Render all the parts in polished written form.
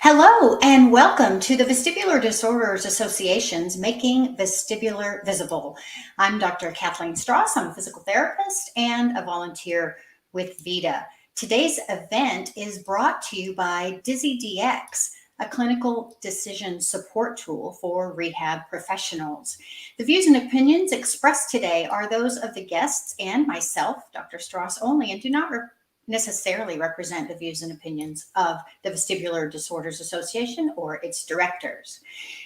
Hello and welcome to the Vestibular Disorders Association's Making Vestibular Visible. I'm Dr. Kathleen Strauss. I'm a physical therapist and a volunteer with VITA. Today's event is brought to you by DizzyDx, a clinical decision support tool for rehab professionals. The views and opinions expressed today are those of the guests and myself, Dr. Strauss only, and do not necessarily represent the views and opinions of the Vestibular Disorders Association or its directors.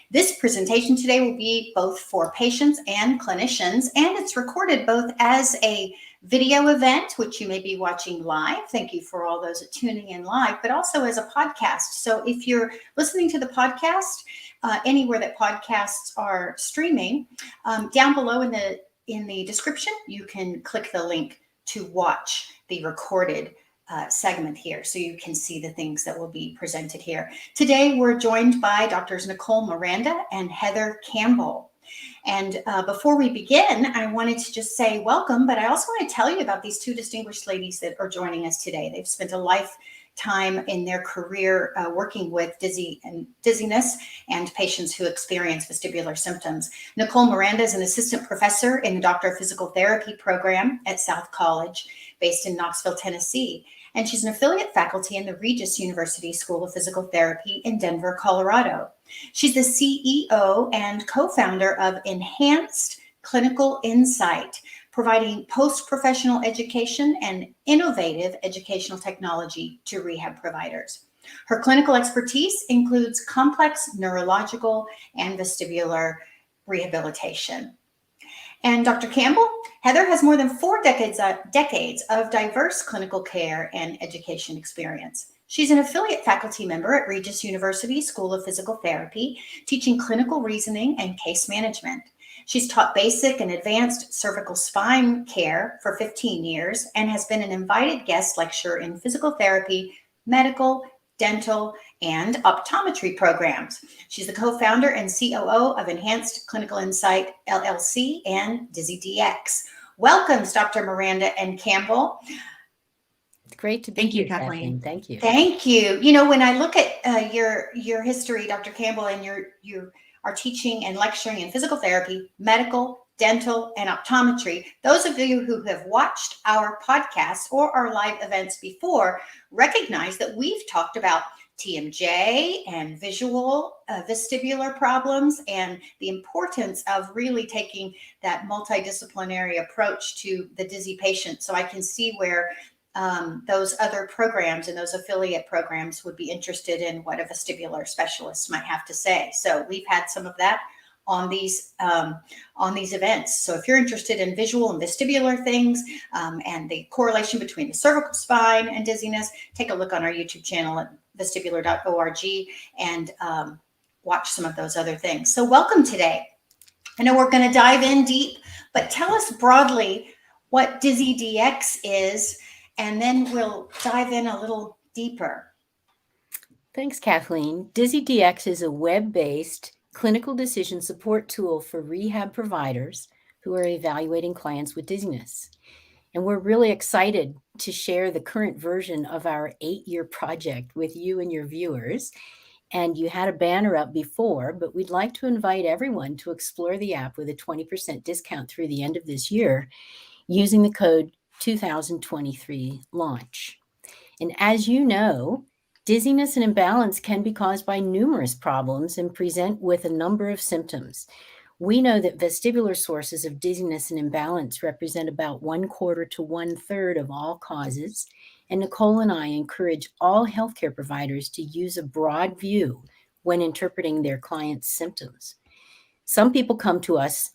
This presentation today will be both for patients and clinicians, and it's recorded both as a video event, which you may be watching live. Thank you for all those tuning in live, but also as a podcast. So if you're listening to the podcast, anywhere that podcasts are streaming, down below in the description, you can click the link to watch the recorded segment here so you can see the things that will be presented here. Today, we're joined by Drs. Nicole Miranda and Heather Campbell. And before we begin, I wanted to just say welcome, but I also want to tell you about these two distinguished ladies that are joining us today. They've spent a lifetime in their career working with dizziness and patients who experience vestibular symptoms. Nicole Miranda is an assistant professor in the Doctor of Physical Therapy program at South College, based in Knoxville, Tennessee. And she's an affiliate faculty in the Regis University School of Physical Therapy in Denver, Colorado. She's the CEO and co-founder of Enhanced Clinical Insight, providing post-professional education and innovative educational technology to rehab providers. Her clinical expertise includes complex neurological and vestibular rehabilitation. And Dr. Campbell, Heather has more than 4 decades of diverse clinical care and education experience. She's an affiliate faculty member at Regis University School of Physical Therapy, teaching clinical reasoning and case management. She's taught basic and advanced cervical spine care for 15 years and has been an invited guest lecturer in physical therapy, medical, dental, and optometry programs. She's the co-founder and COO of Enhanced Clinical Insight, LLC, and DizzyDx. Welcome, Dr. Miranda and Campbell. It's great to be Thank you, here, Kathleen. Thank you. Thank you. You know, when I look at your history, Dr. Campbell, and you are teaching and lecturing in physical therapy, medical, dental, and optometry, those of you who have watched our podcasts or our live events before recognize that we've talked about TMJ and visual vestibular problems and the importance of really taking that multidisciplinary approach to the dizzy patient. So I can see where those other programs and those affiliate programs would be interested in what a vestibular specialist might have to say. So we've had some of that on these events. So if you're interested in visual and vestibular things and the correlation between the cervical spine and dizziness, take a look on our YouTube channel at vestibular.org and watch some of those other things. So welcome today. I know we're going to dive in deep, but tell us broadly what DizzyDx is, and then we'll dive in a little deeper. Thanks, Kathleen. DizzyDx is a web-based clinical decision support tool for rehab providers who are evaluating clients with dizziness. And we're really excited to share the current version of our 8-year project with you and your viewers. And you had a banner up before, but we'd like to invite everyone to explore the app with a 20% discount through the end of this year using the code 2023 launch. And as you know, dizziness and imbalance can be caused by numerous problems and present with a number of symptoms. We know that vestibular sources of dizziness and imbalance represent about 1/4 to 1/3 of all causes. And Nicole and I encourage all healthcare providers to use a broad view when interpreting their clients' symptoms. Some people come to us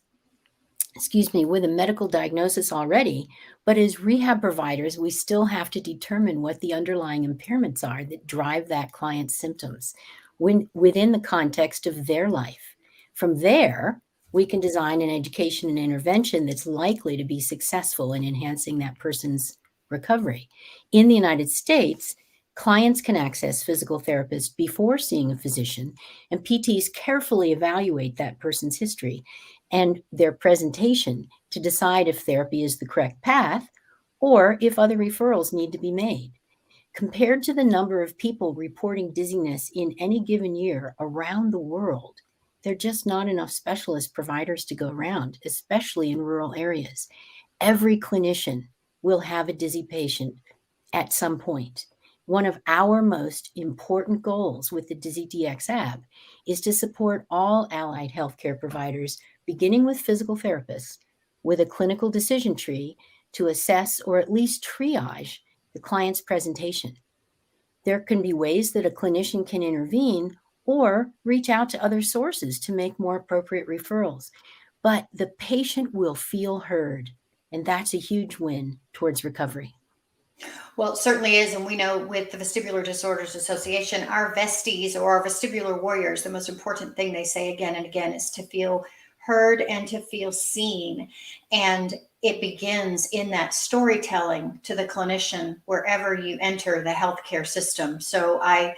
with a medical diagnosis already, but as rehab providers, we still have to determine what the underlying impairments are that drive that client's symptoms within the context of their life. From there, we can design an education and intervention that's likely to be successful in enhancing that person's recovery. In the United States, clients can access physical therapists before seeing a physician, and PTs carefully evaluate that person's history and their presentation to decide if therapy is the correct path or if other referrals need to be made. Compared to the number of people reporting dizziness in any given year around the world, there are just not enough specialist providers to go around, especially in rural areas. Every clinician will have a dizzy patient at some point. One of our most important goals with the DizzyDx app is to support all allied healthcare providers, beginning with physical therapists, with a clinical decision tree to assess or at least triage the client's presentation. There can be ways that a clinician can intervene or reach out to other sources to make more appropriate referrals. But the patient will feel heard, and that's a huge win towards recovery. Well, it certainly is. And we know with the Vestibular Disorders Association, our vesties or our vestibular warriors, the most important thing they say again and again is to feel heard and to feel seen. And it begins in that storytelling to the clinician wherever you enter the healthcare system. So I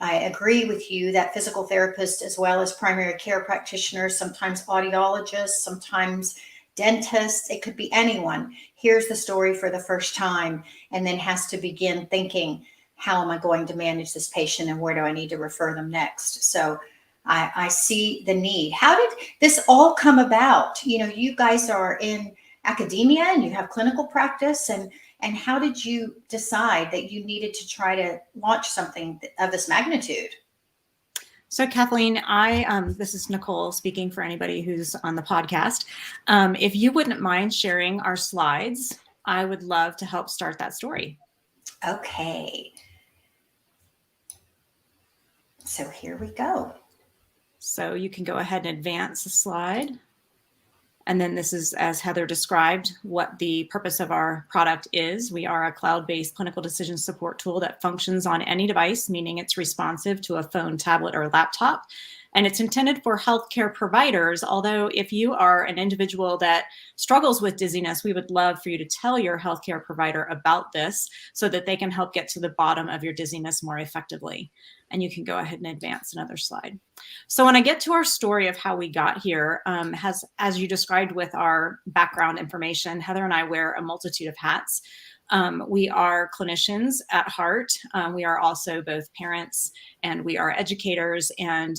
agree with you that physical therapists, as well as primary care practitioners, sometimes audiologists, sometimes dentists, it could be anyone, hears the story for the first time and then has to begin thinking, how am I going to manage this patient and where do I need to refer them next? So I see the need. How did this all come about? You know, you guys are in academia and you have clinical practice, and how did you decide that you needed to try to launch something of this magnitude? So Kathleen, this is Nicole speaking for anybody who's on the podcast. If you wouldn't mind sharing our slides, I would love to help start that story. Okay. So here we go. So you can go ahead and advance the slide. And then this is, as Heather described, what the purpose of our product is. We are a cloud-based clinical decision support tool that functions on any device, meaning it's responsive to a phone, tablet, or laptop. And it's intended for healthcare providers, although if you are an individual that struggles with dizziness, we would love for you to tell your healthcare provider about this so that they can help get to the bottom of your dizziness more effectively. And you can go ahead and advance another slide. So when I get to our story of how we got here, as you described with our background information, Heather and I wear a multitude of hats. We are clinicians at heart. We are also both parents and we are educators, and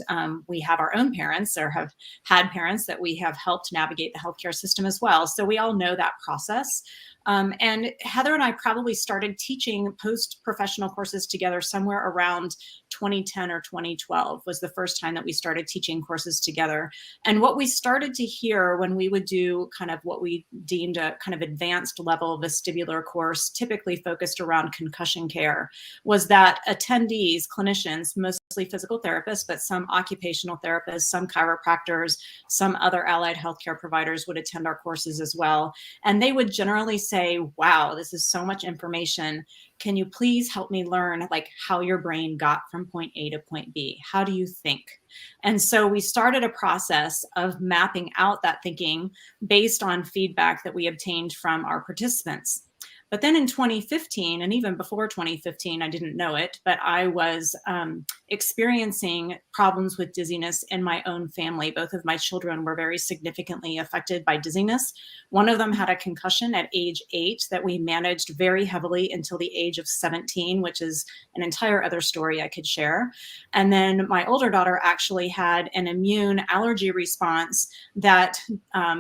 we have our own parents or have had parents that we have helped navigate the healthcare system as well. So we all know that process. And Heather and I probably started teaching post-professional courses together somewhere around 2010 or 2012 was the first time that we started teaching courses together. And what we started to hear when we would do kind of what we deemed a kind of advanced level vestibular course, typically focused around concussion care, was that attendees, clinicians, mostly physical therapists, but some occupational therapists, some chiropractors, some other allied healthcare providers would attend our courses as well. And they would generally say, wow, this is so much information. Can you please help me learn like how your brain got from point A to point B? How do you think? And so we started a process of mapping out that thinking based on feedback that we obtained from our participants. But then in 2015, and even before 2015, I didn't know it, but I was experiencing problems with dizziness in my own family. Both of my children were very significantly affected by dizziness. One of them had a concussion at age 8 that we managed very heavily until the age of 17, which is an entire other story I could share. And then my older daughter actually had an immune allergy response that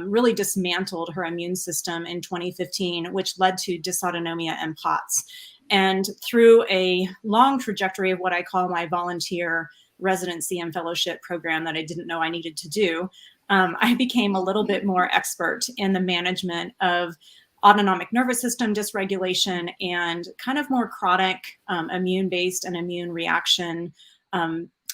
really dismantled her immune system in 2015, which led to dysautonomia and POTS. And through a long trajectory of what I call my volunteer residency and fellowship program that I didn't know I needed to do, I became a little bit more expert in the management of autonomic nervous system dysregulation and kind of more chronic immune-based and immune reaction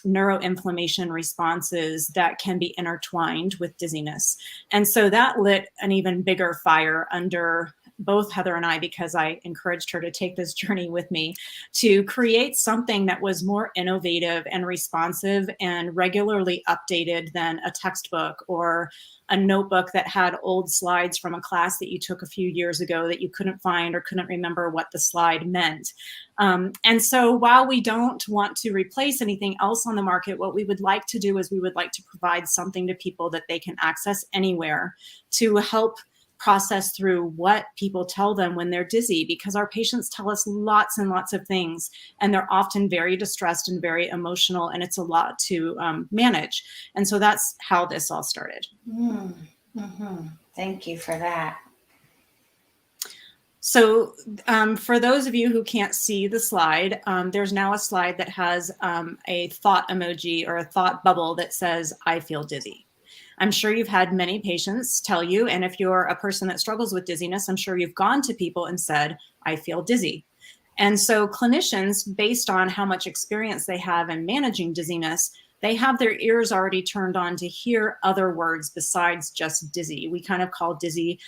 neuroinflammation responses that can be intertwined with dizziness. And so that lit an even bigger fire under both Heather and I, because I encouraged her to take this journey with me, to create something that was more innovative and responsive and regularly updated than a textbook or a notebook that had old slides from a class that you took a few years ago that you couldn't find or couldn't remember what the slide meant. And so while we don't want to replace anything else on the market, what we would like to do is we would like to provide something to people that they can access anywhere to help process through what people tell them when they're dizzy, because our patients tell us lots and lots of things, and they're often very distressed and very emotional, and it's a lot to manage. And so that's how this all started. Thank you for that. So for those of you who can't see the slide, there's now a slide that has a thought emoji or a thought bubble that says, "I feel dizzy." I'm sure you've had many patients tell you, and if you're a person that struggles with dizziness, I'm sure you've gone to people and said, "I feel dizzy." And so clinicians, based on how much experience they have in managing dizziness, they have their ears already turned on to hear other words besides just dizzy. We kind of call dizzy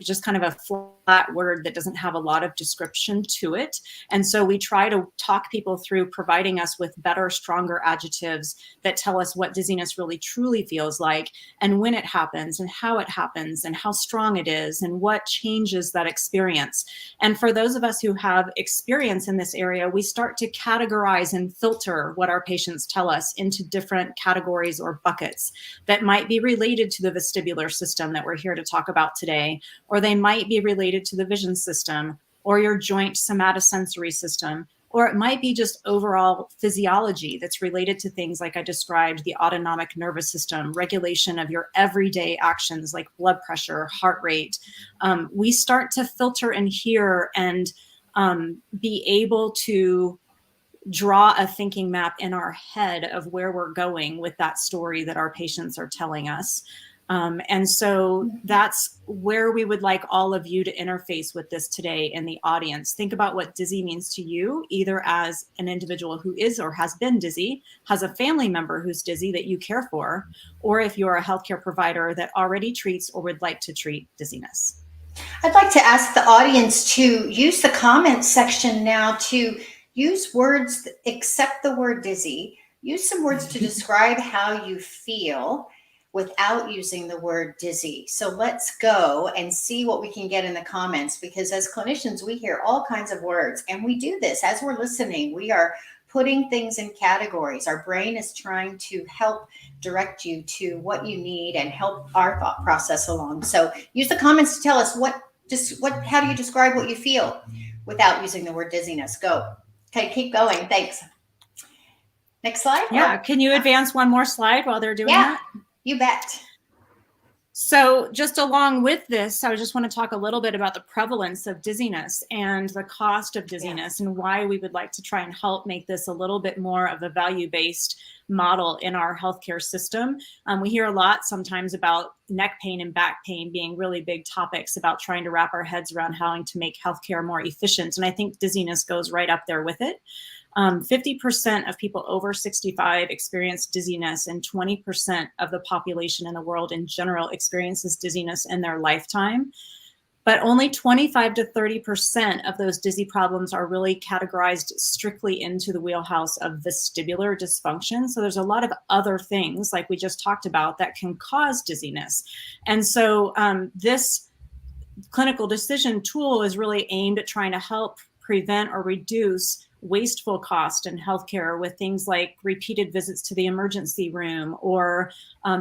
just kind of a flat word that doesn't have a lot of description to it. And so we try to talk people through providing us with better, stronger adjectives that tell us what dizziness really truly feels like, and when it happens, and how strong it is, and what changes that experience. And for those of us who have experience in this area, we start to categorize and filter what our patients tell us into different categories or buckets that might be related to the vestibular system that we're here to talk about today, or they might be related to the vision system, or your joint somatosensory system, or it might be just overall physiology that's related to things like I described, the autonomic nervous system, regulation of your everyday actions like blood pressure, heart rate. We start to filter and hear and be able to draw a thinking map in our head of where we're going with that story that our patients are telling us. And so that's where we would like all of you to interface with this today in the audience. Think about what dizzy means to you, either as an individual who is or has been dizzy, has a family member who's dizzy that you care for, or if you're a healthcare provider that already treats or would like to treat dizziness. I'd like to ask the audience to use the comments section now to use words except the word dizzy. Use some words to describe how you feel without using the word dizzy. So let's go and see what we can get in the comments, because as clinicians, we hear all kinds of words, and we do this as we're listening. We are putting things in categories. Our brain is trying to help direct you to what you need and help our thought process along. So use the comments to tell us how do you describe what you feel without using the word dizziness. Go. Okay, keep going. Thanks. Next slide. Yeah, can you advance one more slide while they're doing that? You bet. So just along with this, I just want to talk a little bit about the prevalence of dizziness and the cost of dizziness, and why we would like to try and help make this a little bit more of a value-based model in our healthcare system. We hear a lot sometimes about neck pain and back pain being really big topics about trying to wrap our heads around how to make healthcare more efficient. And I think dizziness goes right up there with it. 50% of people over 65 experience dizziness, and 20% of the population in the world in general experiences dizziness in their lifetime. But only 25 to 30% of those dizzy problems are really categorized strictly into the wheelhouse of vestibular dysfunction. So there's a lot of other things, like we just talked about, that can cause dizziness. And so this clinical decision tool is really aimed at trying to help prevent or reduce wasteful cost in healthcare with things like repeated visits to the emergency room, or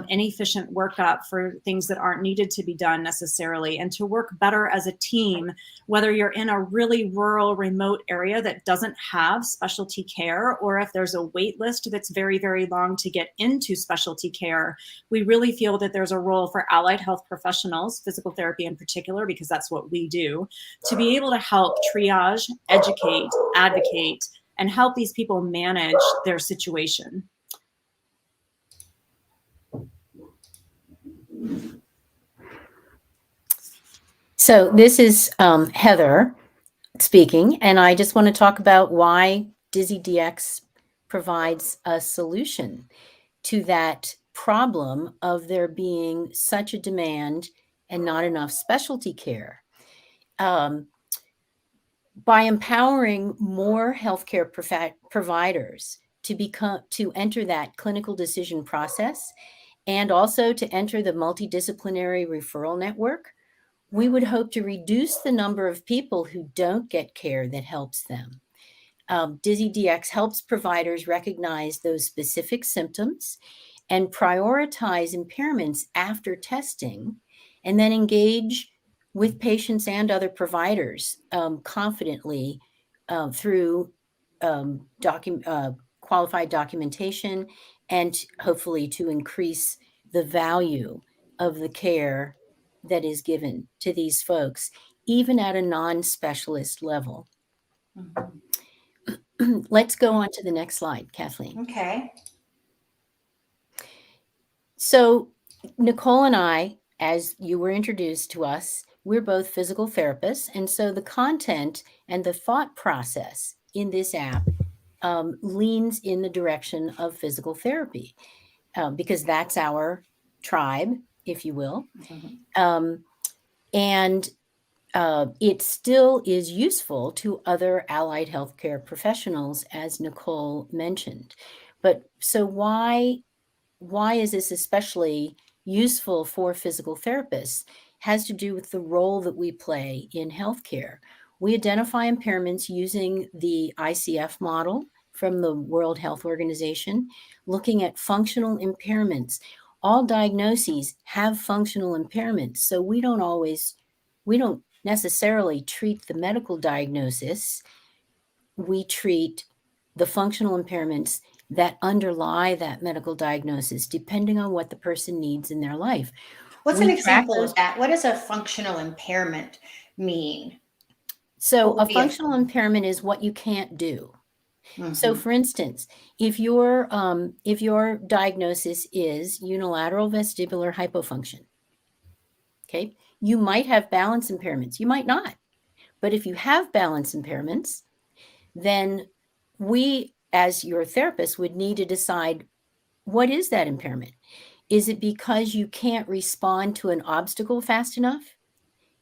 inefficient workup for things that aren't needed to be done necessarily, and to work better as a team, whether you're in a really rural, remote area that doesn't have specialty care, or if there's a wait list that's very, very long to get into specialty care. We really feel that there's a role for allied health professionals, physical therapy in particular, because that's what we do, to be able to help triage, educate, advocate, and help these people manage their situation. So this is Heather speaking, and I just want to talk about why DizzyDx provides a solution to that problem of there being such a demand and not enough specialty care. By empowering more healthcare providers to enter that clinical decision process, and also to enter the multidisciplinary referral network, we would hope to reduce the number of people who don't get care that helps them. DizzyDx helps providers recognize those specific symptoms and prioritize impairments after testing, and then engage with patients and other providers confidently through qualified documentation, and hopefully to increase the value of the care that is given to these folks, even at a non-specialist level. Let's go on to the next slide, Kathleen. Okay. So Nicole and I, as you were introduced to us, we're both physical therapists. And so the content and the thought process in this app leans in the direction of physical therapy because that's our tribe, if you will. And it still is useful to other allied healthcare professionals, as Nicole mentioned. But so why is this especially useful for physical therapists? Has to do with the role that we play in healthcare. We identify impairments using the ICF model from the World Health Organization, looking at functional impairments. All diagnoses have functional impairments, so we don't necessarily treat the medical diagnosis. We treat the functional impairments that underlie that medical diagnosis, depending on what the person needs in their life. What's an example of that? What does a functional impairment mean? So a functional impairment is what you can't do. So for instance, if your diagnosis is unilateral vestibular hypofunction, okay, you might have balance impairments. You might not. But if you have balance impairments, then we, as your therapist, would need to decide, what is that impairment? Is it because you can't respond to an obstacle fast enough?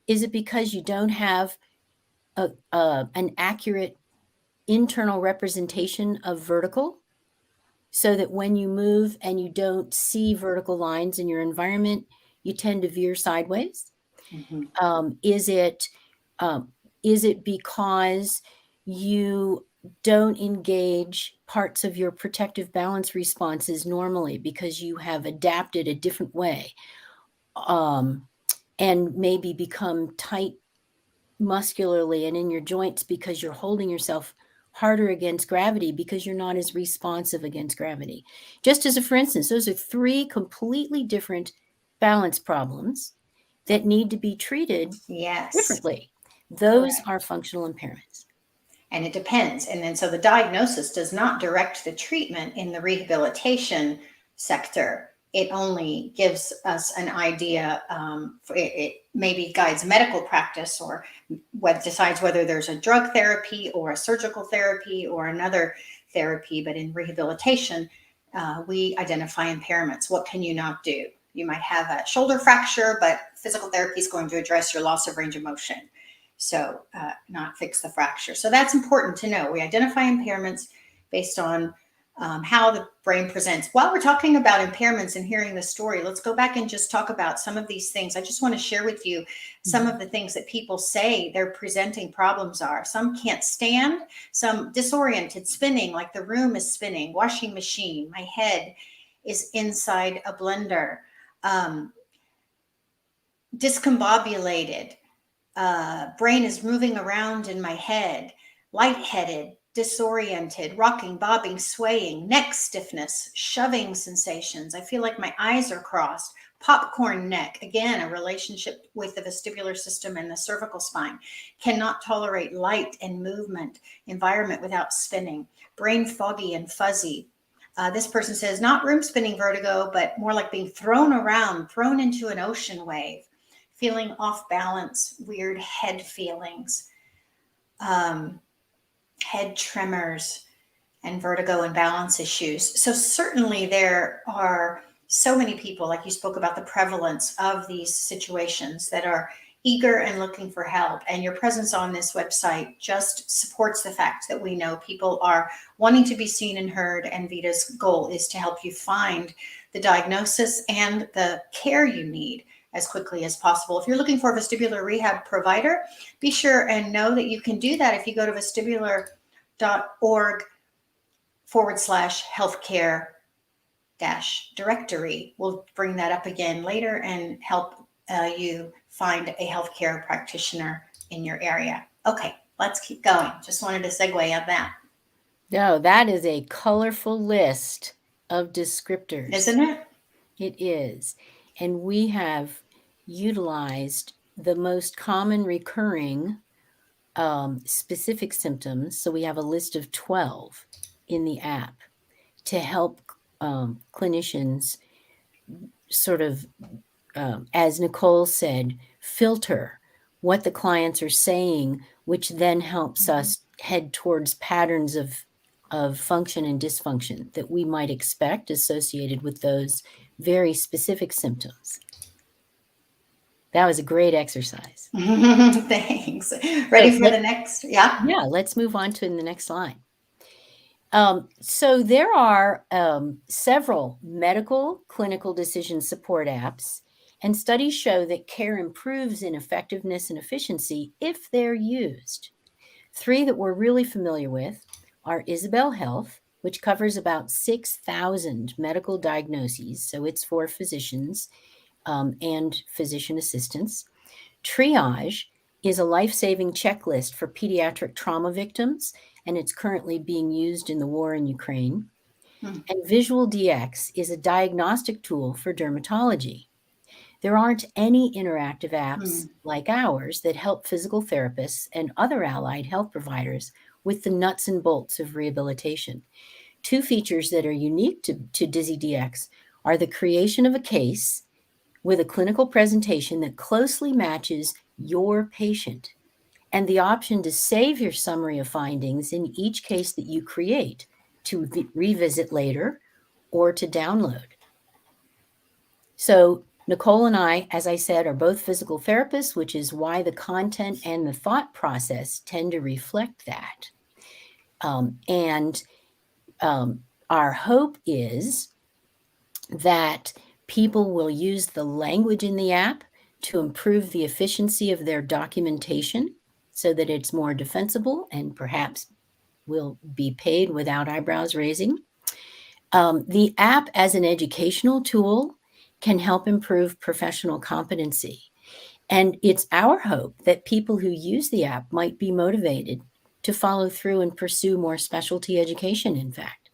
Is it because you don't have an accurate internal representation of vertical, so that when you move and you don't see vertical lines in your environment, you tend to veer sideways? Is it because you don't engage parts of your protective balance responses normally because you have adapted a different way, and maybe become tight muscularly and in your joints because you're holding yourself harder against gravity because you're not as responsive against gravity? Just as a for instance, those are three completely different balance problems that need to be treated differently. Those are functional impairments. And it depends. And then so the diagnosis does not direct the treatment in the rehabilitation sector. It only gives us an idea. It maybe guides medical practice, or decides whether there's a drug therapy or a surgical therapy or another therapy. But in rehabilitation, we identify impairments. What can you not do? You might have a shoulder fracture, but physical therapy is going to address your loss of range of motion. So not fix the fracture. So that's important to know. We identify impairments based on how the brain presents. While we're talking about impairments and hearing the story, let's go back and just talk about some of these things. I just want to share with you some of the things that people say their presenting problems are. Some can't stand, some disoriented, spinning, like the room is spinning, washing machine, my head is inside a blender, discombobulated, brain is moving around in my head, lightheaded, disoriented, rocking, bobbing, swaying, neck stiffness, shoving sensations. I feel like my eyes are crossed, popcorn neck, again, a relationship with the vestibular system and the cervical spine, cannot tolerate light and movement, environment without spinning, brain foggy and fuzzy. This person says, not room spinning vertigo, but more like being thrown around, thrown into an ocean wave, feeling off balance, weird head feelings, head tremors, and vertigo and balance issues. So certainly there are so many people, like you spoke about the prevalence of these situations, that are eager and looking for help. And your presence on this website just supports the fact that we know people are wanting to be seen and heard, and Vita's goal is to help you find the diagnosis and the care you need as quickly as possible. If you're looking for a vestibular rehab provider, be sure and know that you can do that if you go to vestibular.org/healthcare-directory. We'll bring that up again later and help you find a healthcare practitioner in your area. Okay, let's keep going. Just wanted to segue on that. No, that is a colorful list of descriptors. Isn't it? It is. And we have utilized the most common recurring specific symptoms. So we have a list of 12 in the app to help clinicians sort of, as Nicole said, filter what the clients are saying, which then helps us head towards patterns of function and dysfunction that we might expect associated with those very specific symptoms. That was a great exercise. Thanks. Ready for the next? Yeah. Yeah, let's move on to the next slide. So there are several medical clinical decision support apps, and studies show that care improves in effectiveness and efficiency if they're used. 3 that we're really familiar with are Isabel Health, which covers about 6,000 medical diagnoses. So it's for physicians and physician assistants. Triage is a life-saving checklist for pediatric trauma victims, and it's currently being used in the war in Ukraine. And VisualDx is a diagnostic tool for dermatology. There aren't any interactive apps like ours that help physical therapists and other allied health providers with the nuts and bolts of rehabilitation. 2 features that are unique to DizzyDx are the creation of a case with a clinical presentation that closely matches your patient, and the option to save your summary of findings in each case that you create to revisit later or to download. So Nicole and I, as I said, are both physical therapists, which is why the content and the thought process tend to reflect that. Our hope is that people will use the language in the app to improve the efficiency of their documentation so that it's more defensible and perhaps will be paid without eyebrows raising. The app as an educational tool can help improve professional competency. And it's our hope that people who use the app might be motivated to follow through and pursue more specialty education, in fact.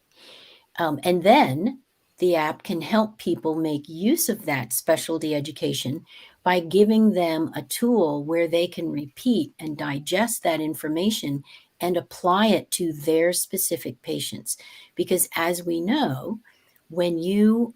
And then the app can help people make use of that specialty education by giving them a tool where they can repeat and digest that information and apply it to their specific patients. Because as we know, when you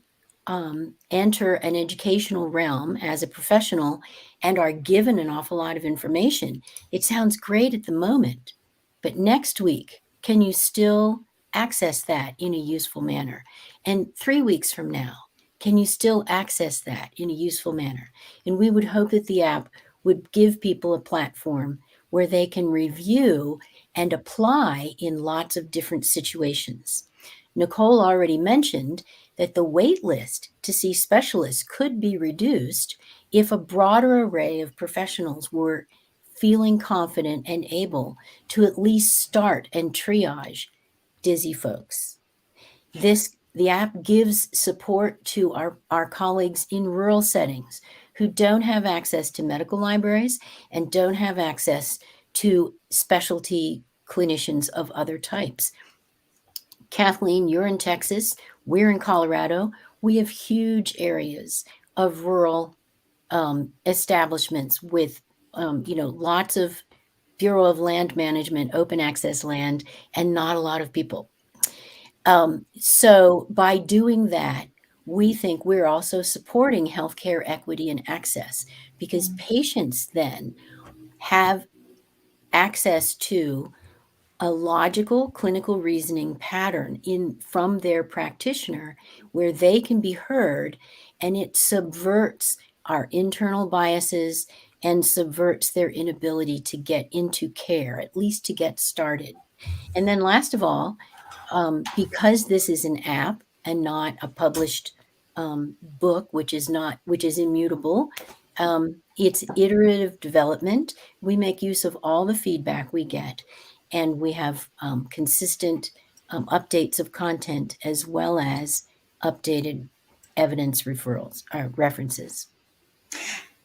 enter an educational realm as a professional and are given an awful lot of information, it sounds great at the moment, but next week, can you still access that in a useful manner? And 3 weeks from now, can you still access that in a useful manner? And we would hope that the app would give people a platform where they can review and apply in lots of different situations. Nicole already mentioned that the wait list to see specialists could be reduced if a broader array of professionals were feeling confident and able to at least start and triage dizzy folks. The app gives support to our colleagues in rural settings who don't have access to medical libraries and don't have access to specialty clinicians of other types. Kathleen, you're in Texas. We're in Colorado. We have huge areas of rural establishments with, lots of Bureau of Land Management, open access land, and not a lot of people. So by doing that, we think we're also supporting healthcare equity and access, because patients then have access to a logical clinical reasoning pattern from their practitioner where they can be heard, and it subverts our internal biases and subverts their inability to get into care, at least to get started. And then last of all, because this is an app and not a published book, which is immutable, it's iterative development. We make use of all the feedback we get, and we have consistent updates of content as well as updated evidence referrals or references.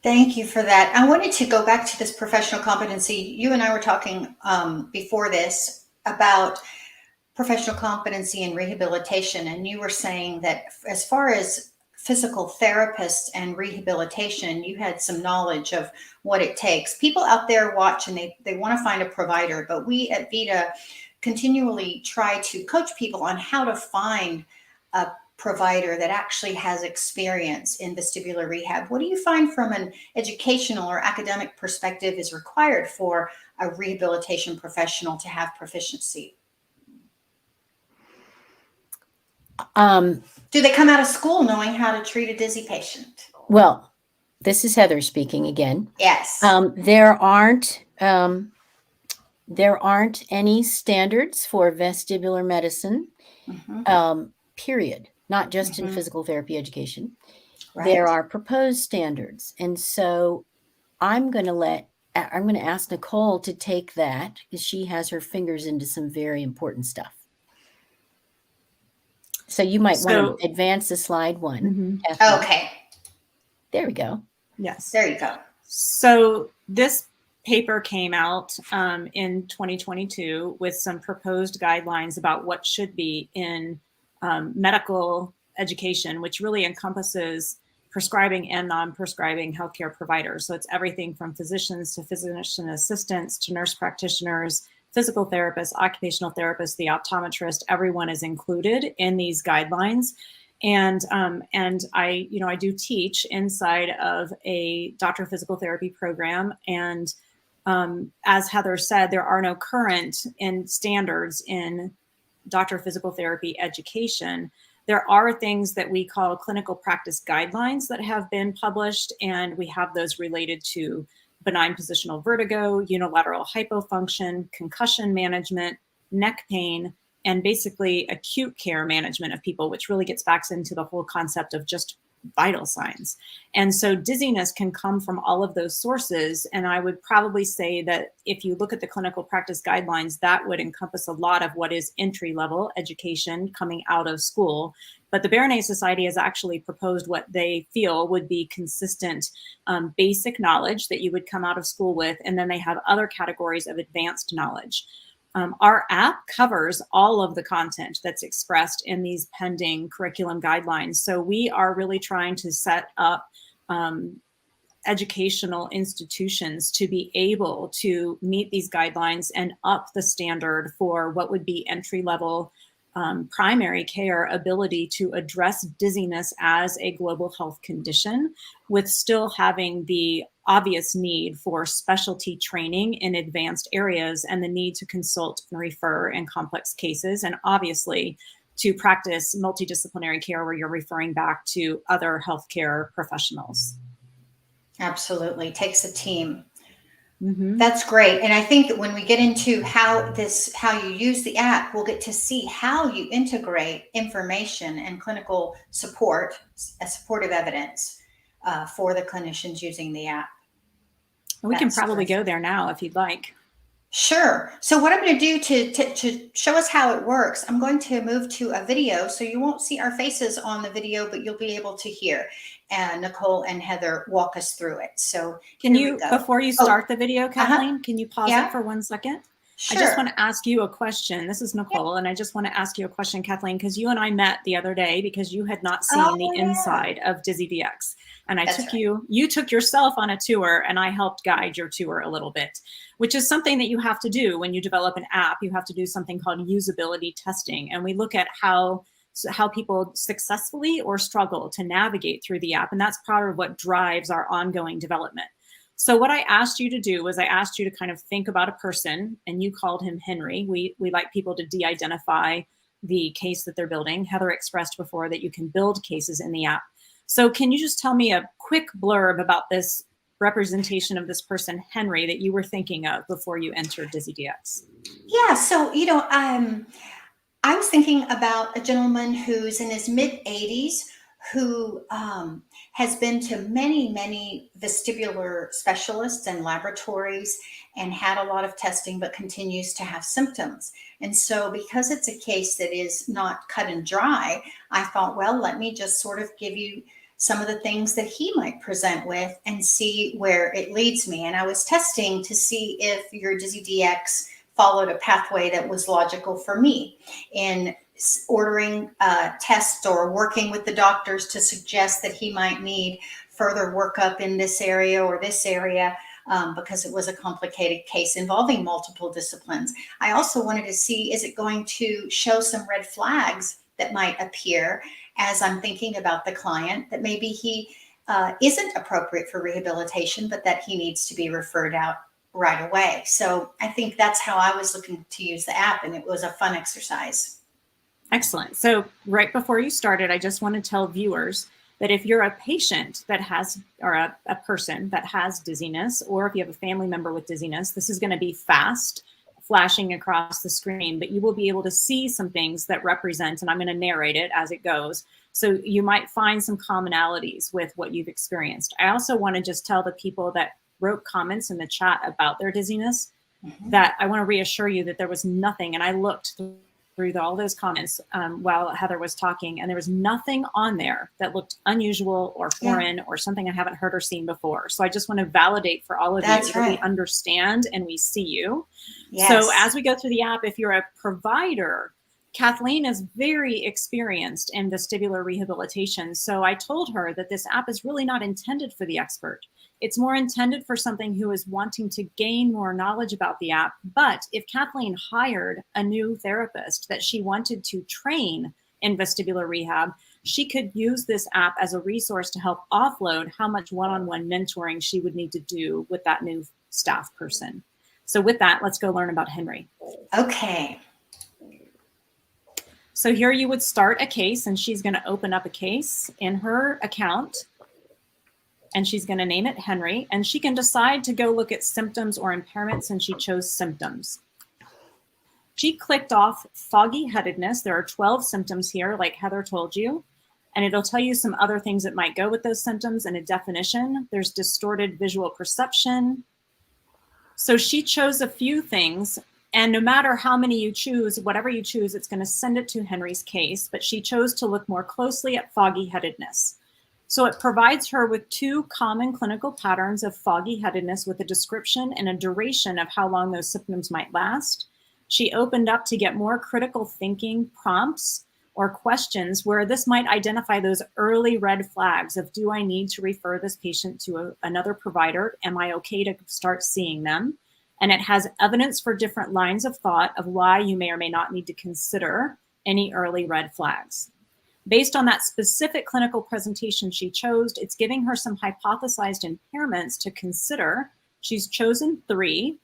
Thank you for that. I wanted to go back to this professional competency. You and I were talking before this about professional competency and rehabilitation, and you were saying that as far as physical therapists and rehabilitation, you had some knowledge of what it takes. People out there watch and they want to find a provider, but we at Vita continually try to coach people on how to find a provider that actually has experience in vestibular rehab. What do you find from an educational or academic perspective is required for a rehabilitation professional to have proficiency? Do they come out of school knowing how to treat a dizzy patient? Well, this is Heather speaking again. Yes. There aren't any standards for vestibular medicine, period. Not just in physical therapy education. Right. There are proposed standards, and so I'm going to ask Nicole to take that because she has her fingers into some very important stuff. So you might want to advance the slide one. Okay. There we go. Yes. There you go. So this paper came out in 2022 with some proposed guidelines about what should be in medical education, which really encompasses prescribing and non-prescribing healthcare providers. So it's everything from physicians to physician assistants to nurse practitioners, physical therapists, occupational therapists, the optometrist. Everyone is included in these guidelines. And I do teach inside of a doctor of physical therapy program. And as Heather said, there are no current standards in doctor of physical therapy education. There are things that we call clinical practice guidelines that have been published, and we have those related to benign positional vertigo, unilateral hypofunction, concussion management, neck pain, and basically acute care management of people, which really gets back into the whole concept of just vital signs. And so dizziness can come from all of those sources. And I would probably say that if you look at the clinical practice guidelines, that would encompass a lot of what is entry-level education coming out of school. But the Baronet Society has actually proposed what they feel would be consistent basic knowledge that you would come out of school with. And then they have other categories of advanced knowledge. Our app covers all of the content that's expressed in these pending curriculum guidelines. So we are really trying to set up educational institutions to be able to meet these guidelines and up the standard for what would be entry-level primary care ability to address dizziness as a global health condition, with still having the obvious need for specialty training in advanced areas and the need to consult and refer in complex cases, and obviously to practice multidisciplinary care where you're referring back to other healthcare professionals. Absolutely. Takes a team. That's great. And I think that when we get into how you use the app, we'll get to see how you integrate information and clinical support, supportive evidence for the clinicians using the app. We can probably go there now if you'd like. Sure. So what I'm going to do to show us how it works, I'm going to move to a video. So you won't see our faces on the video, but you'll be able to hear Nicole and Heather walk us through it. So can you, before you start the video, Kathleen, can you pause it for 1 second? Sure. I just want to ask you a question. This is Nicole, and I just want to ask you a question, Kathleen, because you and I met the other day because you had not seen the inside of DizzyDx. And I took you took yourself on a tour, and I helped guide your tour a little bit, which is something that you have to do when you develop an app. You have to do something called usability testing. And we look at how people successfully or struggle to navigate through the app. And that's part of what drives our ongoing development. So what I asked you to do was I asked you to kind of think about a person, and you called him Henry. We like people to de-identify the case that they're building. Heather expressed before that you can build cases in the app. So can you just tell me a quick blurb about this representation of this person, Henry, that you were thinking of before you entered DizzyDx? Yeah, so, I was thinking about a gentleman who's in his mid-80s who has been to many, many vestibular specialists and laboratories and had a lot of testing, but continues to have symptoms. And so because it's a case that is not cut and dry, I thought, well, let me just sort of give you some of the things that he might present with and see where it leads me. And I was testing to see if your DizzyDx followed a pathway that was logical for me in ordering tests or working with the doctors to suggest that he might need further workup in this area or this area. Because it was a complicated case involving multiple disciplines. I also wanted to see, is it going to show some red flags that might appear as I'm thinking about the client, that maybe he isn't appropriate for rehabilitation, but that he needs to be referred out right away. So I think that's how I was looking to use the app, and it was a fun exercise. Excellent. So right before you started, I just want to tell viewers that if you're a patient that has, or a person that has dizziness, or if you have a family member with dizziness, this is going to be fast, flashing across the screen, but you will be able to see some things that represent, and I'm going to narrate it as it goes. So you might find some commonalities with what you've experienced. I also want to just tell the people that wrote comments in the chat about their dizziness that I want to reassure you that there was nothing, and I looked through all those comments while Heather was talking, and there was nothing on there that looked unusual or foreign or something I haven't heard or seen before. So I just want to validate for all of you that we understand and we see you. Yes. So as we go through the app, if you're a provider, Kathleen is very experienced in vestibular rehabilitation. So I told her that this app is really not intended for the expert. It's more intended for something who is wanting to gain more knowledge about the app. But if Kathleen hired a new therapist that she wanted to train in vestibular rehab, she could use this app as a resource to help offload how much one-on-one mentoring she would need to do with that new staff person. So with that, let's go learn about Henry. Okay. So here you would start a case, and she's going to open up a case in her account. And she's going to name it Henry, and she can decide to go look at symptoms or impairments, and she chose symptoms. She clicked off foggy headedness. There are 12 symptoms here, like Heather told you, and it'll tell you some other things that might go with those symptoms and a definition. There's distorted visual perception. So she chose a few things, and no matter how many you choose, whatever you choose, it's going to send it to Henry's case, but she chose to look more closely at foggy headedness. So it provides her with two common clinical patterns of foggy headedness with a description and a duration of how long those symptoms might last. She opened up to get more critical thinking prompts or questions where this might identify those early red flags of, do I need to refer this patient to another provider? Am I okay to start seeing them? And it has evidence for different lines of thought of why you may or may not need to consider any early red flags. Based on that specific clinical presentation she chose, it's giving her some hypothesized impairments to consider. She's chosen 3,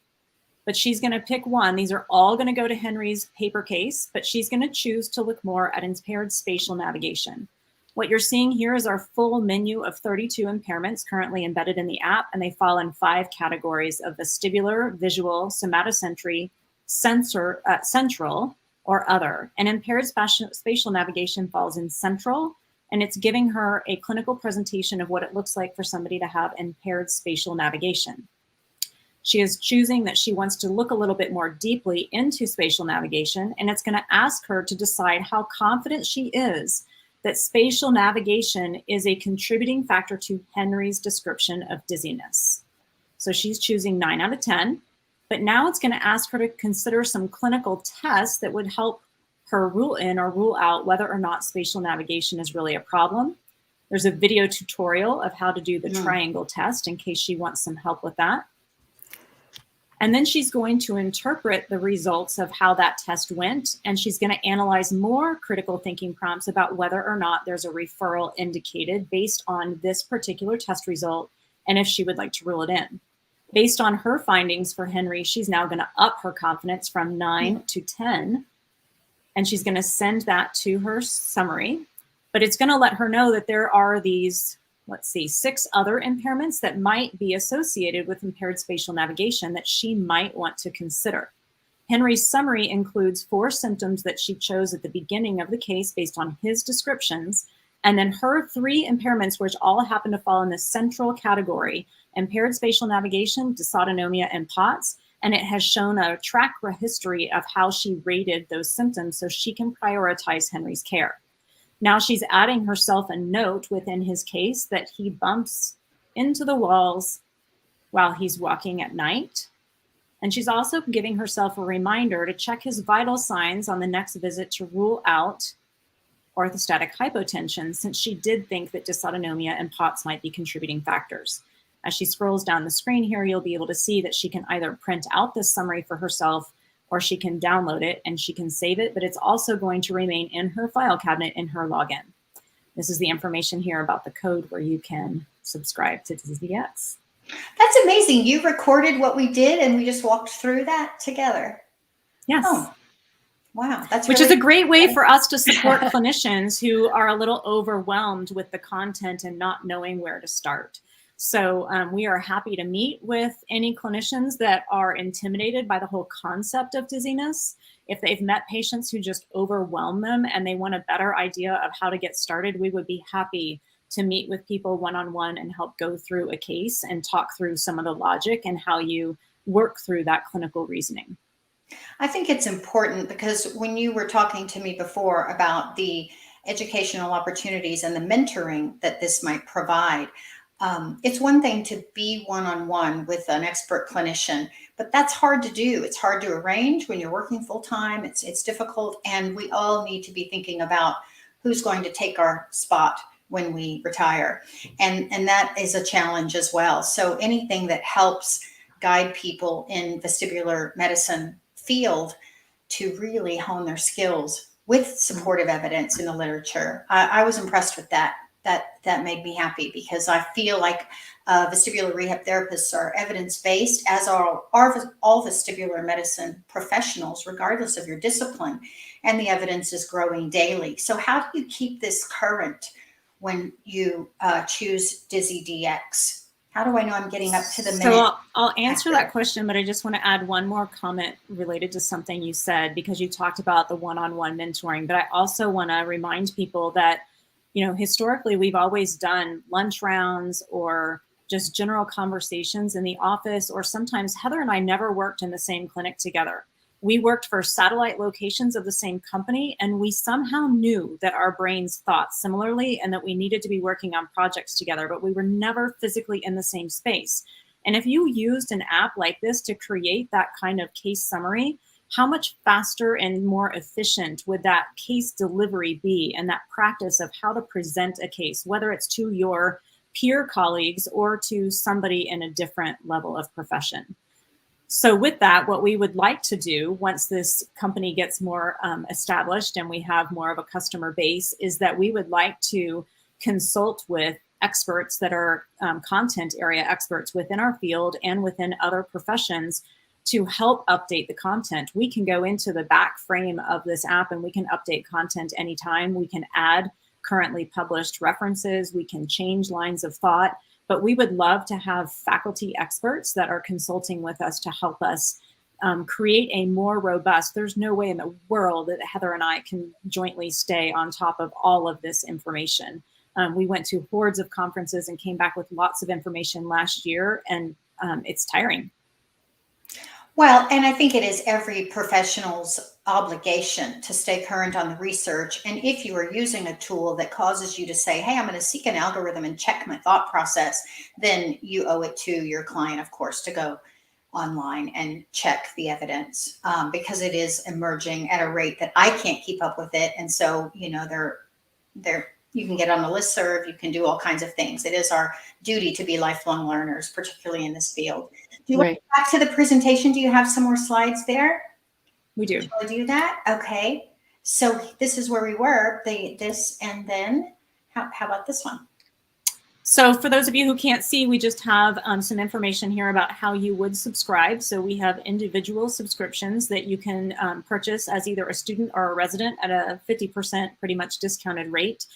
but she's going to pick one. These are all going to go to Henry's paper case, but she's going to choose to look more at impaired spatial navigation. What you're seeing here is our full menu of 32 impairments currently embedded in the app, and they fall in 5 categories of vestibular, visual, somatosensory, central, or other. And impaired spatial navigation falls in central, and it's giving her a clinical presentation of what it looks like for somebody to have impaired spatial navigation. She is choosing that she wants to look a little bit more deeply into spatial navigation, and it's going to ask her to decide how confident she is that spatial navigation is a contributing factor to Henry's description of dizziness. So she's choosing 9 out of 10. But now it's going to ask her to consider some clinical tests that would help her rule in or rule out whether or not spatial navigation is really a problem. There's a video tutorial of how to do the triangle test in case she wants some help with that. And then she's going to interpret the results of how that test went, and she's going to analyze more critical thinking prompts about whether or not there's a referral indicated based on this particular test result, and if she would like to rule it in. Based on her findings for Henry, she's now going to up her confidence from 9 to 10, and she's going to send that to her summary, but it's going to let her know that there are these, 6 other impairments that might be associated with impaired spatial navigation that she might want to consider. Henry's summary includes 4 symptoms that she chose at the beginning of the case based on his descriptions, and then her 3 impairments, which all happen to fall in the central category: impaired spatial navigation, dysautonomia, and POTS. And it has shown a track history of how she rated those symptoms so she can prioritize Henry's care. Now she's adding herself a note within his case that he bumps into the walls while he's walking at night. And she's also giving herself a reminder to check his vital signs on the next visit to rule out orthostatic hypotension, since she did think that dysautonomia and POTS might be contributing factors. As she scrolls down the screen here, you'll be able to see that she can either print out this summary for herself or she can download it and she can save it, but it's also going to remain in her file cabinet in her login. This is the information here about the code where you can subscribe to DizzyDx. That's amazing. You recorded what we did and we just walked through that together. Yes. Oh, wow. That's Which really is a great way for us to support clinicians who are a little overwhelmed with the content and not knowing where to start. So we are happy to meet with any clinicians that are intimidated by the whole concept of dizziness. If they've met patients who just overwhelm them and they want a better idea of how to get started, we would be happy to meet with people one-on-one and help go through a case and talk through some of the logic and how you work through that clinical reasoning. I think it's important because when you were talking to me before about the educational opportunities and the mentoring that this might provide, it's one thing to be one-on-one with an expert clinician, but that's hard to do. It's hard to arrange when you're working full-time. It's difficult, and we all need to be thinking about who's going to take our spot when we retire. And that is a challenge as well. So anything that helps guide people in vestibular medicine field to really hone their skills with supportive evidence in the literature. I was impressed with that. That made me happy because I feel like vestibular rehab therapists are evidence-based, as are all vestibular medicine professionals, regardless of your discipline, and the evidence is growing daily. So how do you keep this current when you choose DizzyDx? How do I know I'm getting up to the minute? So I'll answer that question, but I just want to add one more comment related to something you said, because you talked about the one-on-one mentoring, but I also want to remind people that, you know, historically, we've always done lunch rounds or just general conversations in the office, or sometimes Heather and I never worked in the same clinic together. We worked for satellite locations of the same company, and we somehow knew that our brains thought similarly and that we needed to be working on projects together, but we were never physically in the same space. And if you used an app like this to create that kind of case summary, how much faster and more efficient would that case delivery be, and that practice of how to present a case, whether it's to your peer colleagues or to somebody in a different level of profession. So with that, what we would like to do once this company gets more established and we have more of a customer base is that we would like to consult with experts that are content area experts within our field and within other professions to help update the content. We can go into the back frame of this app and we can update content anytime. We can add currently published references. We can change lines of thought. But we would love to have faculty experts that are consulting with us to help us create a more robust, there's no way in the world that Heather and I can jointly stay on top of all of this information. We went to hordes of conferences and came back with lots of information last year, and it's tiring. Well, and I think it is every professional's obligation to stay current on the research. And if you are using a tool that causes you to say, hey, I'm going to seek an algorithm and check my thought process, then you owe it to your client, of course, to go online and check the evidence because it is emerging at a rate that I can't keep up with it. And so, you know, you can get on the listserv, you can do all kinds of things. It is our duty to be lifelong learners, particularly in this field. Do you want to go back to the presentation? Do you have some more slides there? We do. Do you want to do that? Okay. So this is where we were, this, and then how about this one? So for those of you who can't see, we just have some information here about how you would subscribe. So we have individual subscriptions that you can purchase as either a student or a resident at a 50% pretty much discounted rate.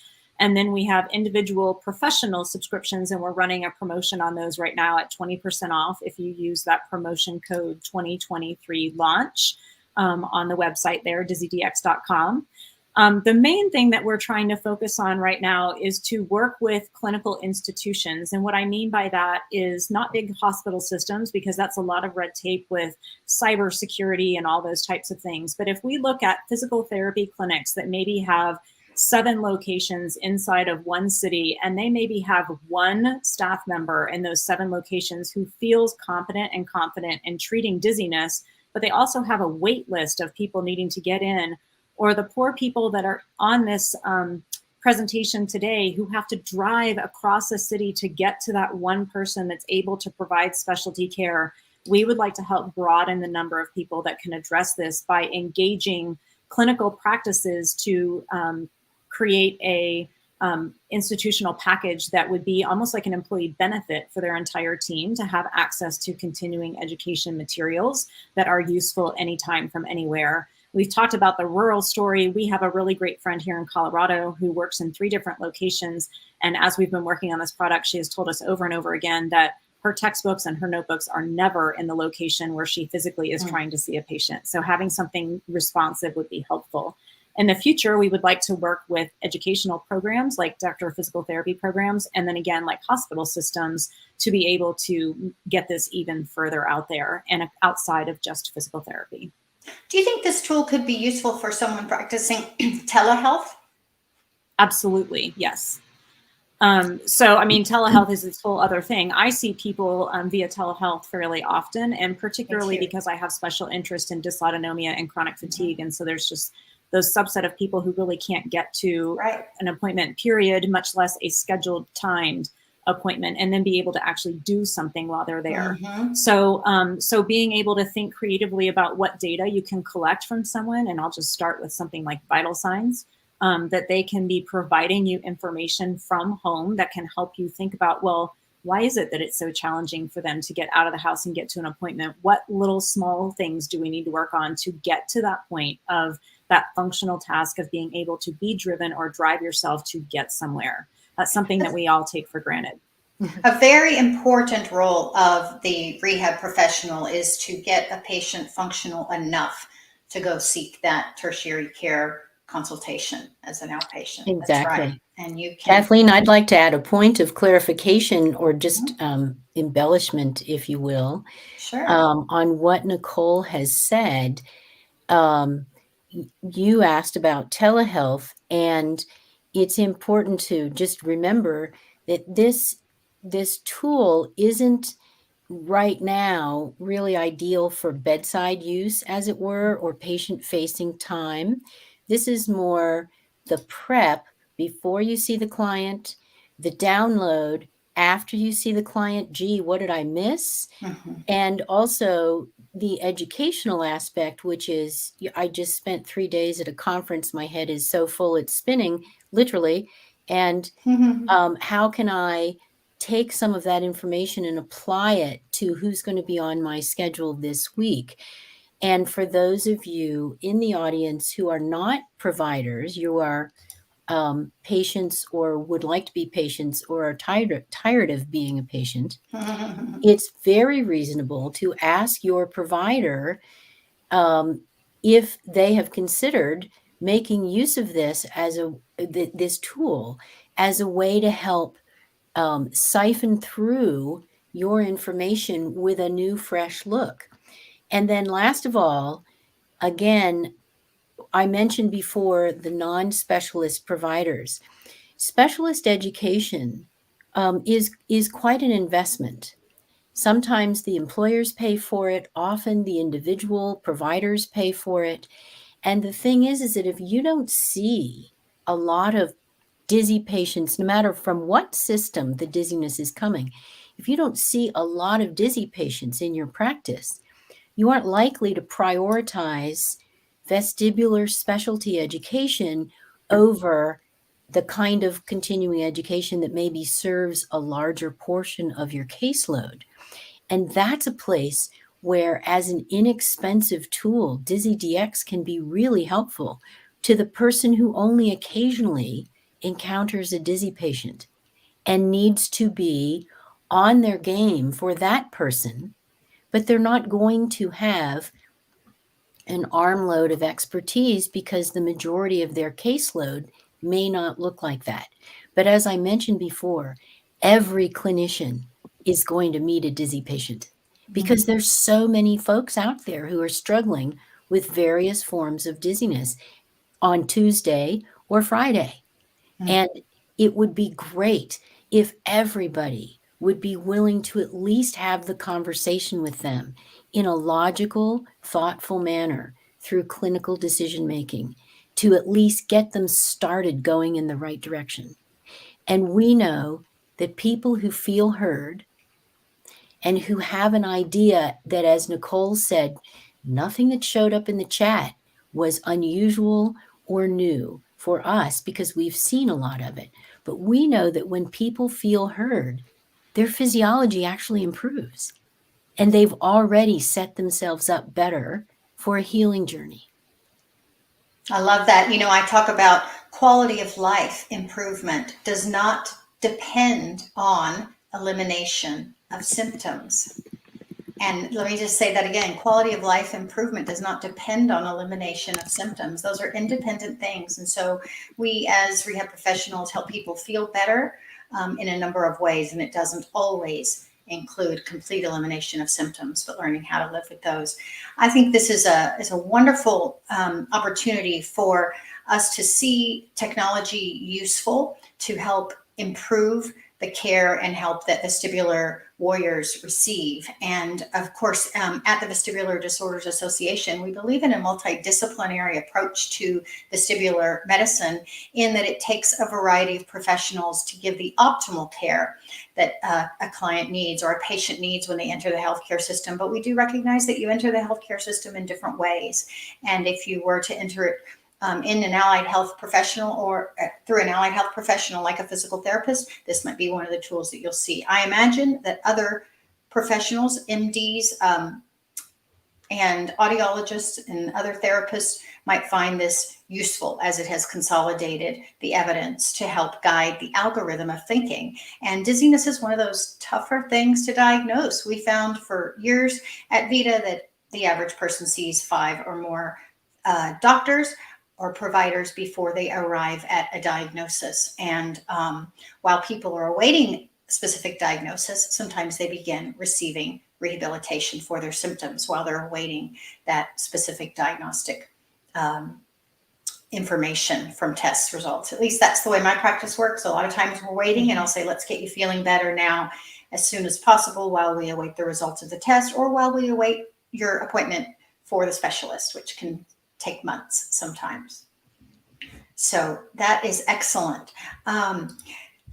And then we have individual professional subscriptions, and we're running a promotion on those right now at 20% off if you use that promotion code 2023 launch on the website there, DizzyDx.com. The main thing that we're trying to focus on right now is to work with clinical institutions. And what I mean by that is not big hospital systems, because that's a lot of red tape with cybersecurity and all those types of things. But if we look at physical therapy clinics that maybe have 7 locations inside of one city, and they maybe have one staff member in those 7 locations who feels competent and confident in treating dizziness, but they also have a wait list of people needing to get in, or the poor people that are on this presentation today who have to drive across a city to get to that one person that's able to provide specialty care. We would like to help broaden the number of people that can address this by engaging clinical practices to create a institutional package that would be almost like an employee benefit for their entire team to have access to continuing education materials that are useful anytime from anywhere. We've talked about the rural story. We have a really great friend here in Colorado who works in 3 different locations. And as we've been working on this product, she has told us over and over again that her textbooks and her notebooks are never in the location where she physically is trying to see a patient. So having something responsive would be helpful. In the future, we would like to work with educational programs like doctor physical therapy programs, and then again, like hospital systems, to be able to get this even further out there and outside of just physical therapy. Do you think this tool could be useful for someone practicing telehealth? Absolutely, yes. So, I mean, telehealth is its whole other thing. I see people via telehealth fairly often, and particularly because I have special interest in dysautonomia and chronic fatigue. And so there's just those subset of people who really can't get to an appointment period, much less a scheduled timed appointment, and then be able to actually do something while they're there. So being able to think creatively about what data you can collect from someone, and I'll just start with something like vital signs, that they can be providing you information from home that can help you think about, well, why is it that it's so challenging for them to get out of the house and get to an appointment? What little small things do we need to work on to get to that point of that functional task of being able to be driven or drive yourself to get somewhere? That's something that we all take for granted. A very important role of the rehab professional is to get a patient functional enough to go seek that tertiary care consultation as an outpatient. Exactly. That's right. And you can. Kathleen, I'd like to add a point of clarification or just embellishment, if you will, on what Nicole has said. You asked about telehealth, and it's important to just remember that this tool isn't right now really ideal for bedside use, as it were, or patient-facing time. This is more the prep before you see the client, the download after you see the client, gee, what did I miss? And also the educational aspect, which is, I just spent 3 days at a conference. My head is so full, it's spinning, literally. And how can I take some of that information and apply it to who's going to be on my schedule this week? And for those of you in the audience who are not providers, you are patients or would like to be patients or are tired of being a patient, it's very reasonable to ask your provider if they have considered making use of this as this tool as a way to help siphon through your information with a new, fresh look. And then last of all, again, I mentioned before the non-specialist providers. Specialist education is quite an investment. Sometimes the employers pay for it. Often the individual providers pay for it. And the thing is that if you don't see a lot of dizzy patients, no matter from what system the dizziness is coming, if you don't see a lot of dizzy patients in your practice, you aren't likely to prioritize vestibular specialty education over the kind of continuing education that maybe serves a larger portion of your caseload. And that's a place where, as an inexpensive tool, DizzyDx can be really helpful to the person who only occasionally encounters a dizzy patient and needs to be on their game for that person, but they're not going to have an armload of expertise because the majority of their caseload may not look like that. But as I mentioned before, every clinician is going to meet a dizzy patient because there's so many folks out there who are struggling with various forms of dizziness. On Tuesday, or Friday. And it would be great if everybody would be willing to at least have the conversation with them in a logical, thoughtful manner through clinical decision making to at least get them started going in the right direction. And we know that people who feel heard and who have an idea that, as Nicole said, nothing that showed up in the chat was unusual or new for us because we've seen a lot of it. But we know that when people feel heard, their physiology actually improves, and they've already set themselves up better for a healing journey. I love that. You know, I talk about quality of life improvement does not depend on elimination of symptoms. And let me just say that again, quality of life improvement does not depend on elimination of symptoms. Those are independent things. And so we as rehab professionals help people feel better in a number of ways. And it doesn't always include complete elimination of symptoms, but learning how to live with those. I think this is a wonderful opportunity for us to see technology useful to help improve the care and help that vestibular warriors receive. And of course, at the Vestibular Disorders Association, we believe in a multidisciplinary approach to vestibular medicine in that it takes a variety of professionals to give the optimal care that a client needs or a patient needs when they enter the healthcare system. But we do recognize that you enter the healthcare system in different ways. And if you were to enter it in an allied health professional or through an allied health professional like a physical therapist, this might be one of the tools that you'll see. I imagine that other professionals, MDs, and audiologists and other therapists might find this useful as it has consolidated the evidence to help guide the algorithm of thinking. And dizziness is one of those tougher things to diagnose. We found for years at Vita that the average person sees 5 or more doctors or providers before they arrive at a diagnosis. And while people are awaiting specific diagnosis, sometimes they begin receiving rehabilitation for their symptoms while they're awaiting that specific diagnostic information from test results. At least that's the way my practice works. A lot of times we're waiting and I'll say, let's get you feeling better now as soon as possible while we await the results of the test or while we await your appointment for the specialist, which can take months sometimes. So that is excellent.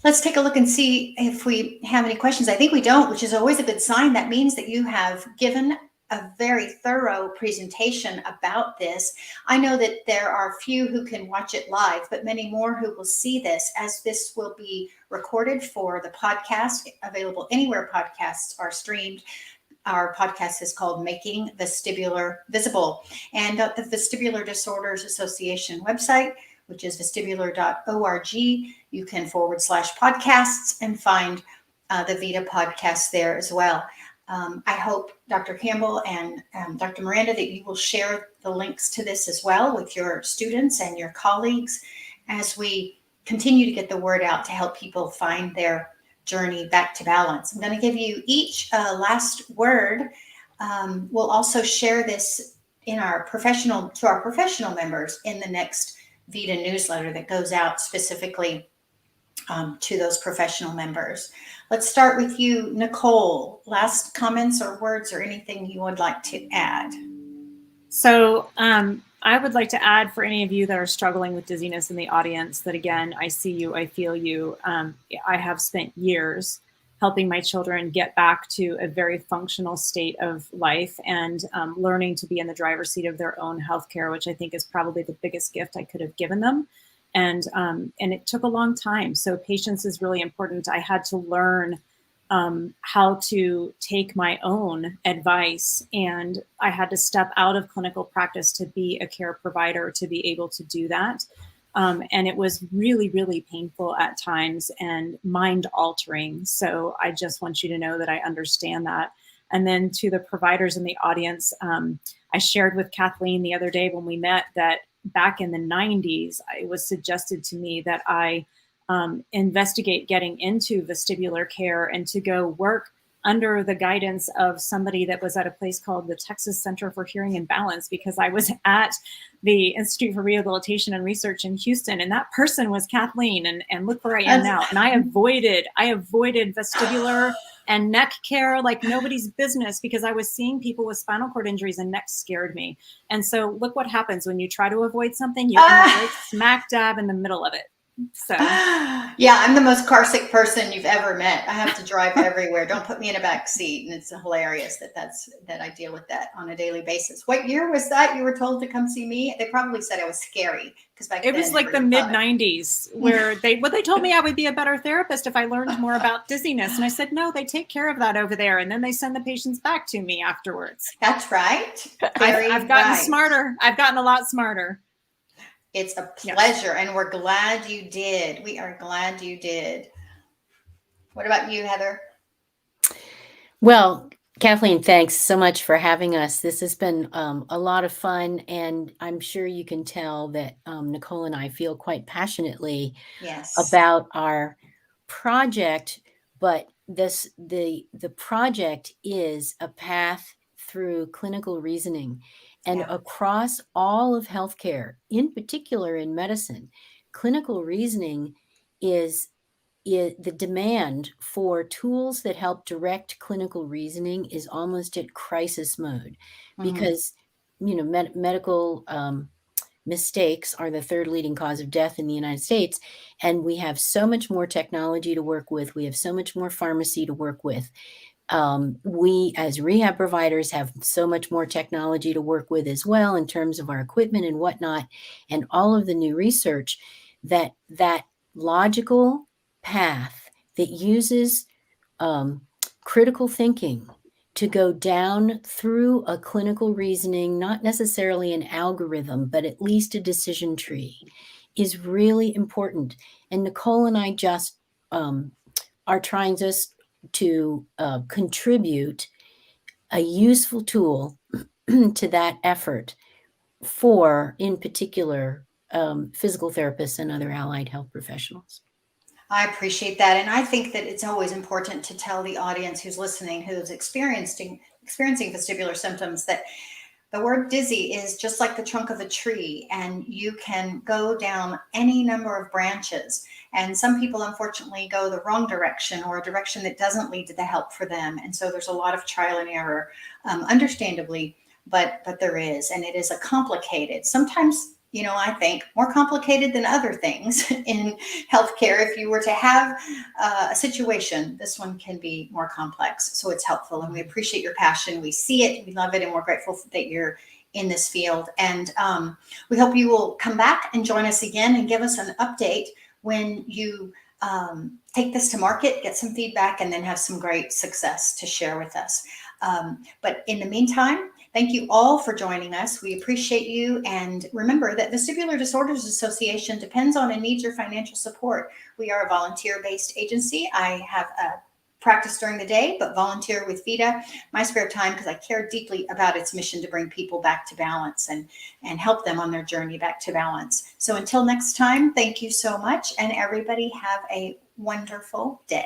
Let's take a look and see if we have any questions. I think we don't, which is always a good sign. That means that you have given a very thorough presentation about this. I know that there are few who can watch it live, but many more who will see this, as this will be recorded for the podcast, available anywhere podcasts are streamed. Our podcast is called Making Vestibular Visible. And the Vestibular Disorders Association website, which is vestibular.org, you can /podcasts and find the Vita podcast there as well. I hope, Dr. Campbell and Dr. Miranda, that you will share the links to this as well with your students and your colleagues as we continue to get the word out to help people find their journey back to balance. I'm going to give you each last word. We'll also share this in our professional members in the next Vita newsletter that goes out specifically to those professional members. Let's start with you, Nicole. Last comments or words or anything you would like to add? So I would like to add for any of you that are struggling with dizziness in the audience that, again, I see you, I feel you. I have spent years helping my children get back to a very functional state of life and learning to be in the driver's seat of their own healthcare, which I think is probably the biggest gift I could have given them. And it took a long time. So patience is really important. I had to learn how to take my own advice, and I had to step out of clinical practice to be a care provider to be able to do that. And it was really, really painful at times and mind altering. So I just want you to know that I understand that. And then to the providers in the audience, I shared with Kathleen the other day when we met that back in the 90s, it was suggested to me that I investigate getting into vestibular care and to go work under the guidance of somebody that was at a place called the Texas Center for Hearing and Balance, because I was at the Institute for Rehabilitation and Research in Houston, and that person was Kathleen, and look where I am now. And I avoided vestibular and neck care like nobody's business, because I was seeing people with spinal cord injuries and necks scared me. And so look what happens when you try to avoid something, you end up right smack dab in the middle of it. So yeah, I'm the most car sick person you've ever met. I have to drive everywhere. Don't put me in a back seat. And it's hilarious that I deal with that on a daily basis. What year was that you were told to come see me? They probably said I was scary, because back it then was like the mid 90s where they told me I would be a better therapist if I learned more about dizziness. And I said, no, they take care of that over there. And then they send the patients back to me afterwards. That's right. I've gotten smarter. I've gotten a lot smarter. It's a pleasure, and we're glad you did. We are glad you did. What about you, Heather? Well, Kathleen, thanks so much for having us. This has been a lot of fun, and I'm sure you can tell that Nicole and I feel quite passionately about our project, but the project is a path through clinical reasoning. And across all of healthcare, in particular in medicine, clinical reasoning is the demand for tools that help direct clinical reasoning is almost at crisis mode, because medical mistakes are the third leading cause of death in the United States, and we have so much more technology to work with. We have so much more pharmacy to work with. We as rehab providers have so much more technology to work with as well, in terms of our equipment and whatnot, and all of the new research that logical path that uses critical thinking to go down through a clinical reasoning, not necessarily an algorithm, but at least a decision tree, is really important. And Nicole and I just are trying just to contribute a useful tool to that effort for, in particular, physical therapists and other allied health professionals. I appreciate that. And I think that it's always important to tell the audience who's listening, who's experiencing vestibular symptoms, that the word dizzy is just like the trunk of a tree, and you can go down any number of branches. And some people, unfortunately, go the wrong direction, or a direction that doesn't lead to the help for them. And so there's a lot of trial and error, understandably, but there is, and it is a complicated, sometimes, I think more complicated than other things in healthcare. If you were to have a situation, this one can be more complex. So it's helpful, and we appreciate your passion. We see it, we love it, and we're grateful that you're in this field. And we hope you will come back and join us again and give us an update when you take this to market, get some feedback, and then have some great success to share with us. But in the meantime, thank you all for joining us. We appreciate you. And remember that Vestibular Disorders Association depends on and needs your financial support. We are a volunteer-based agency. I have a practice during the day, but volunteer with VITA my spare time, because I care deeply about its mission to bring people back to balance and help them on their journey back to balance. So until next time, thank you so much. And everybody have a wonderful day.